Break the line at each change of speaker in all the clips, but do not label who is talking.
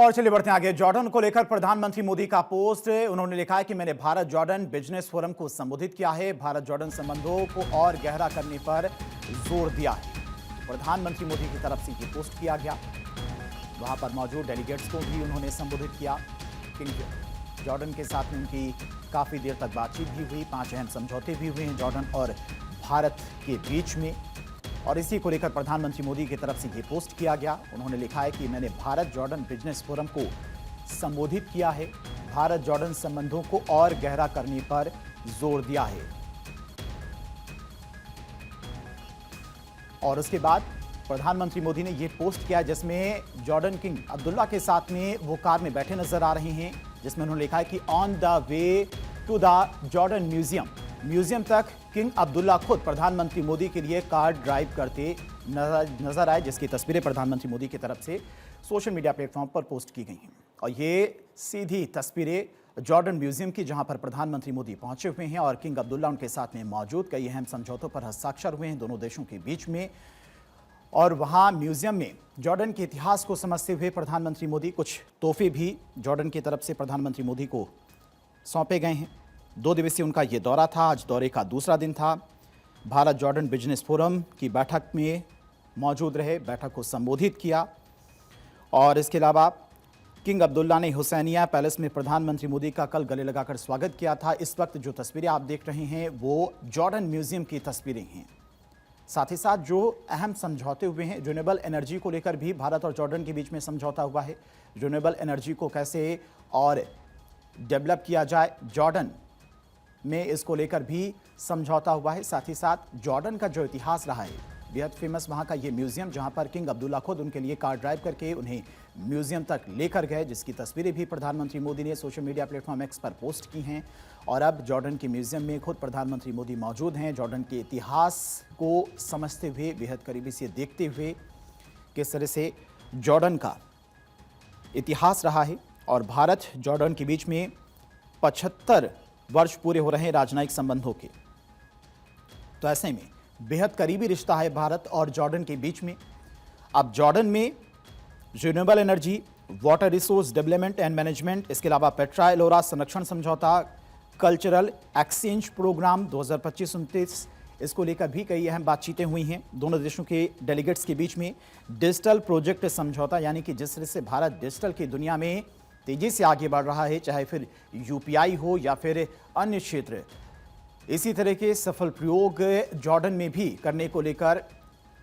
और चलिए बढ़ते हैं आगे। जॉर्डन को लेकर प्रधानमंत्री मोदी का पोस्ट। उन्होंने लिखा है कि मैंने भारत जॉर्डन बिजनेस फोरम को संबोधित किया है, भारत जॉर्डन संबंधों को और गहरा करने पर जोर दिया है। प्रधानमंत्री मोदी की तरफ से ये पोस्ट किया गया। वहां पर मौजूद डेलीगेट्स को भी उन्होंने संबोधित किया। किंग जॉर्डन के साथ में उनकी काफी देर तक बातचीत भी हुई। 5 अहम समझौते भी हुए हैं जॉर्डन और भारत के बीच में, और इसी को लेकर प्रधानमंत्री मोदी की तरफ से ये पोस्ट किया गया। उन्होंने लिखा है कि मैंने भारत जॉर्डन बिजनेस फोरम को संबोधित किया है, भारत जॉर्डन संबंधों को और गहरा करने पर जोर दिया है। और उसके बाद प्रधानमंत्री मोदी ने यह पोस्ट किया जिसमें जॉर्डन किंग अब्दुल्ला के साथ में वो कार में बैठे नजर आ रहे हैं, जिसमें उन्होंने लिखा है कि on the way to the Jordan museum तक किंग अब्दुल्ला खुद प्रधानमंत्री मोदी के लिए कार ड्राइव करते नजर आए, जिसकी तस्वीरें प्रधानमंत्री मोदी की तरफ से सोशल मीडिया प्लेटफॉर्म पर पोस्ट की गई हैं। और ये सीधी तस्वीरें जॉर्डन म्यूजियम की, जहां पर प्रधानमंत्री मोदी पहुंचे हुए हैं और किंग अब्दुल्ला उनके साथ में मौजूद। कई अहम समझौतों पर हस्ताक्षर हुए हैं दोनों देशों के बीच में। और वहां म्यूजियम में जॉर्डन के इतिहास को समझते हुए प्रधानमंत्री मोदी कुछ तोहफे भी जॉर्डन की तरफ से प्रधानमंत्री मोदी को सौंपे गए हैं। 2 दिवसीय उनका ये दौरा था, आज दौरे का दूसरा दिन था। भारत जॉर्डन बिजनेस फोरम की बैठक में मौजूद रहे, बैठक को संबोधित किया। और इसके अलावा किंग अब्दुल्ला ने हुसैनिया पैलेस में प्रधानमंत्री मोदी का कल गले लगाकर स्वागत किया था। इस वक्त जो तस्वीरें आप देख रहे हैं वो जॉर्डन म्यूजियम की तस्वीरें हैं। साथ ही साथ जो अहम समझौते हुए हैं, रिन्यूएबल एनर्जी को लेकर भी भारत और जॉर्डन के बीच में समझौता हुआ है। रिन्यूएबल एनर्जी को कैसे और डेवलप किया जाए, जॉर्डन में इसको लेकर भी समझौता हुआ है। साथ ही साथ जॉर्डन का जो इतिहास रहा है, बेहद फेमस वहाँ का ये म्यूजियम, जहाँ पर किंग अब्दुल्ला खुद उनके लिए कार ड्राइव करके उन्हें म्यूजियम तक लेकर गए, जिसकी तस्वीरें भी प्रधानमंत्री मोदी ने सोशल मीडिया प्लेटफॉर्म एक्स पर पोस्ट की हैं। और अब जॉर्डन के म्यूजियम में खुद प्रधानमंत्री मोदी मौजूद हैं, जॉर्डन के इतिहास को समझते हुए, बेहद करीबी से देखते हुए किस तरह से जॉर्डन का इतिहास रहा है। और भारत जॉर्डन के बीच में 75 वर्ष पूरे हो रहे हैं राजनयिक संबंधों के। तो ऐसे में बेहद करीबी रिश्ता है भारत और जॉर्डन के बीच में। अब जॉर्डन में renewable energy, water resource development and management, इसके अलावा पेट्रा एलोरा संरक्षण समझौता, कल्चरल एक्सचेंज प्रोग्राम 2025-29, इसको लेकर भी कई अहम बातचीतें हुई हैं दोनों देशों के डेलीगेट्स के बीच में। डिजिटल प्रोजेक्ट समझौता, यानी कि जिस तरह से भारत डिजिटल की दुनिया में तेजी से आगे बढ़ रहा है, चाहे फिर यूपीआई हो या फिर अन्य क्षेत्र, इसी तरह के सफल प्रयोग जॉर्डन में भी करने को लेकर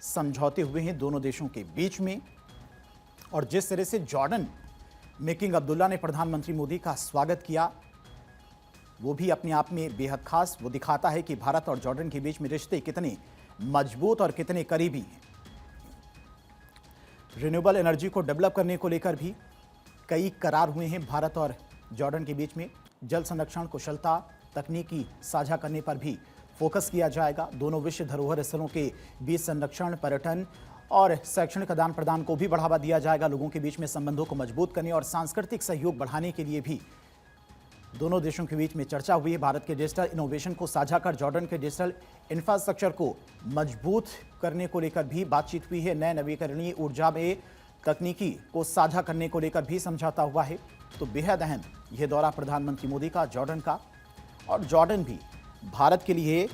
समझौते हुए हैं दोनों देशों के बीच में। और जिस तरह से जॉर्डन में किंग अब्दुल्ला ने प्रधानमंत्री मोदी का स्वागत किया, वो भी अपने आप में बेहद खास। वो दिखाता है कि भारत और जॉर्डन के बीच में रिश्ते कितने मजबूत और कितने करीबी हैं। रिन्यूएबल एनर्जी को डेवलप करने को लेकर भी कई करार हुए हैं भारत और जॉर्डन के बीच में। जल संरक्षण, कुशलता, तकनीकी साझा करने पर भी फोकस किया जाएगा। दोनों विश्व धरोहर स्थलों के बीच संरक्षण, पर्यटन और शैक्षणिक आदान प्रदान को भी बढ़ावा दिया जाएगा। लोगों के बीच में संबंधों को मजबूत करने और सांस्कृतिक सहयोग बढ़ाने के लिए भी दोनों देशों के बीच में चर्चा हुई है। भारत के डिजिटल इनोवेशन को साझा कर जॉर्डन के डिजिटल इंफ्रास्ट्रक्चर को मजबूत करने को लेकर भी बातचीत हुई है। नए नवीकरणीय ऊर्जा में तकनीकी को साझा करने को लेकर भी समझौता हुआ है। तो बेहद अहम यह दौरा प्रधानमंत्री मोदी का जॉर्डन का, और जॉर्डन भी भारत के लिए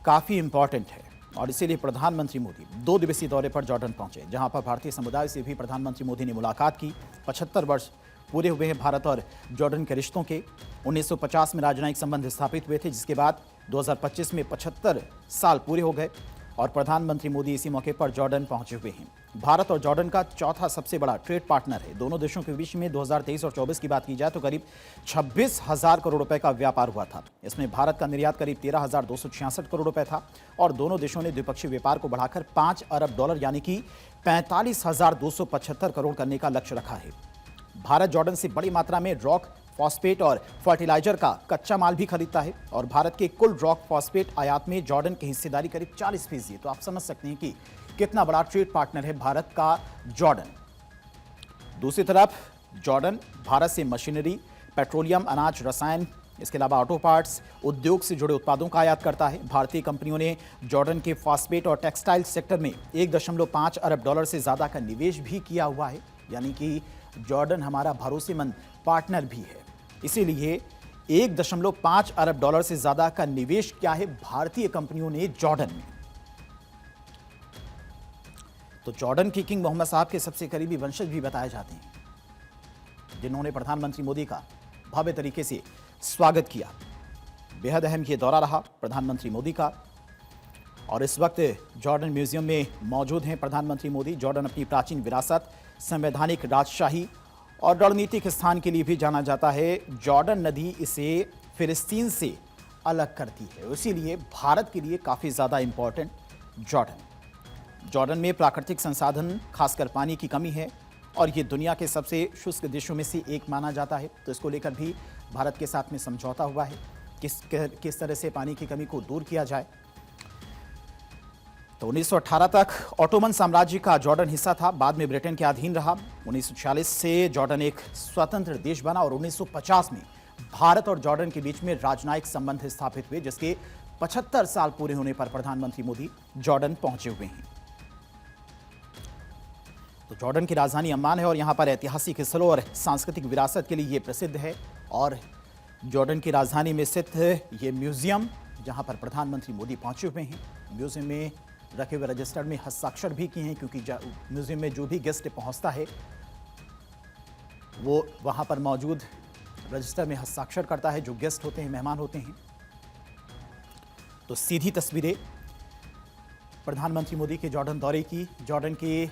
काफ़ी इंपॉर्टेंट है। और इसीलिए प्रधानमंत्री मोदी 2 दिवसीय दौरे पर जॉर्डन पहुंचे, जहां पर भारतीय समुदाय से भी प्रधानमंत्री मोदी ने मुलाकात की। 75 वर्ष पूरे हुए हैं भारत और जॉर्डन के रिश्तों के। 1950 में राजनयिक संबंध स्थापित हुए थे, जिसके बाद 2025 में 75 साल पूरे हो गए और प्रधानमंत्री मोदी इसी मौके पर जॉर्डन पहुंचे हुए हैं। भारत और जॉर्डन का चौथा सबसे बड़ा ट्रेड पार्टनर है। दोनों देशों के बीच में 2023 और 24 की बात की जाए तो करीब 26,000 करोड़ रुपए का व्यापार हुआ था। इसमें भारत का निर्यात करीब 13,266 करोड़ रुपए था और दोनों देशों ने द्विपक्षीय व्यापार को बढ़ाकर $5 अरब यानी कि 45,275 करोड़ करने का लक्ष्य रखा है। भारत जॉर्डन से बड़ी मात्रा में रॉक, फॉस्फेट और फर्टिलाइजर का कच्चा माल भी खरीदता है और भारत के कुल रॉक फॉस्फेट आयात में जॉर्डन की हिस्सेदारी करीब 40% है। तो आप समझ सकते हैं कि कितना बड़ा ट्रेड पार्टनर है भारत का जॉर्डन। दूसरी तरफ जॉर्डन भारत से मशीनरी, पेट्रोलियम, अनाज, रसायन, इसके अलावा ऑटो पार्ट्स उद्योग से जुड़े उत्पादों का आयात करता है। भारतीय कंपनियों ने जॉर्डन के फॉस्फेट और टेक्सटाइल सेक्टर में $1.5 अरब से ज़्यादा का निवेश भी किया हुआ है, यानी कि जॉर्डन हमारा भरोसेमंद पार्टनर भी है। इसीलिए 1.5 अरब डॉलर से ज्यादा का निवेश किया है भारतीय कंपनियों ने जॉर्डन में। तो जॉर्डन के किंग मोहम्मद साहब के सबसे करीबी वंशज भी बताए जाते हैं, जिन्होंने प्रधानमंत्री मोदी का भव्य तरीके से स्वागत किया। बेहद अहम ये दौरा रहा प्रधानमंत्री मोदी का, और इस वक्त जॉर्डन म्यूजियम में मौजूद हैं प्रधानमंत्री मोदी। जॉर्डन अपनी प्राचीन विरासत, संवैधानिक राजशाही और रणनीतिक स्थान के लिए भी जाना जाता है। जॉर्डन नदी इसे फिलिस्तीन से अलग करती है, इसीलिए भारत के लिए काफ़ी ज़्यादा इम्पोर्टेंट जॉर्डन में प्राकृतिक संसाधन, खासकर पानी की कमी है, और ये दुनिया के सबसे शुष्क देशों में से एक माना जाता है। तो इसको लेकर भी भारत के साथ में समझौता हुआ है किस तरह से पानी की कमी को दूर किया जाए। तो 1918 तक ऑटोमन साम्राज्य का जॉर्डन हिस्सा था, बाद में ब्रिटेन के अधीन रहा। 1946 से जॉर्डन एक स्वतंत्र देश बना और 1950 में भारत और जॉर्डन के बीच में राजनयिक संबंध स्थापित हुए, जिसके 75 साल पूरे होने पर प्रधानमंत्री मोदी जॉर्डन पहुंचे हुए हैं। तो जॉर्डन की राजधानी अम्मान है और यहां पर ऐतिहासिक स्थलों और सांस्कृतिक विरासत के लिए ये प्रसिद्ध है। और जॉर्डन की राजधानी में स्थित ये म्यूजियम, जहां पर प्रधानमंत्री मोदी पहुंचे हुए हैं, म्यूजियम में रखे हुए रजिस्टर में हस्ताक्षर भी किए हैं, क्योंकि म्यूजियम में जो भी गेस्ट पहुंचता है वो वहां पर मौजूद रजिस्टर में हस्ताक्षर करता है, जो गेस्ट होते हैं, मेहमान होते हैं। तो सीधी तस्वीरें प्रधानमंत्री मोदी के जॉर्डन दौरे की। जॉर्डन के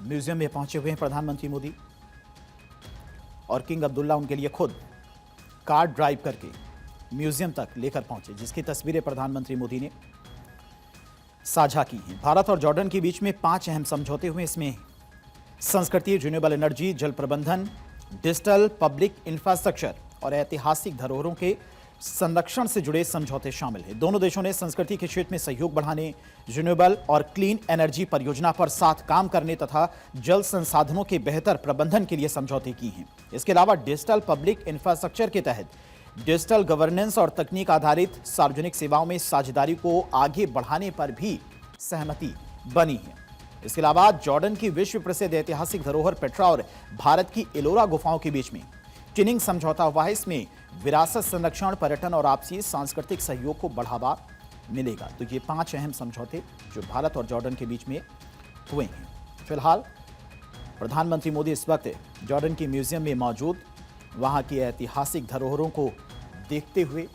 म्यूजियम में पहुंचे हुए हैं प्रधानमंत्री मोदी, और किंग अब्दुल्ला उनके लिए खुद कार ड्राइव करके म्यूजियम तक लेकर पहुंचे, जिसकी तस्वीरें प्रधानमंत्री मोदी ने साझा की हैं। भारत और जॉर्डन के बीच में 5 अहम समझौते हुए। इसमें संस्कृति, रिन्यूएबल एनर्जी, जल प्रबंधन, डिजिटल पब्लिक इंफ्रास्ट्रक्चर और ऐतिहासिक धरोहरों के संरक्षण से जुड़े समझौते शामिल हैं। दोनों देशों ने संस्कृति के क्षेत्र में सहयोग बढ़ाने, रिन्यूएबल और क्लीन एनर्जी परियोजना पर साथ काम करने तथा जल संसाधनों के बेहतर प्रबंधन के लिए समझौते किए हैं। इसके अलावा डिजिटल पब्लिक इंफ्रास्ट्रक्चर के तहत डिजिटल गवर्नेंस और तकनीक आधारित सार्वजनिक सेवाओं में साझेदारी को आगे बढ़ाने पर भी सहमति बनी है। इसके अलावा जॉर्डन की विश्व प्रसिद्ध ऐतिहासिक धरोहर पेट्रा और भारत की एलोरा गुफाओं के बीच में ट्विनिंग समझौता हुआ है। इसमें विरासत संरक्षण, पर्यटन और आपसी सांस्कृतिक सहयोग को बढ़ावा मिलेगा। तो ये 5 अहम समझौते जो भारत और जॉर्डन के बीच में हुए हैं। फिलहाल प्रधानमंत्री मोदी इस वक्त जॉर्डन के म्यूजियम में मौजूद वहां की ऐतिहासिक धरोहरों को देखते हुए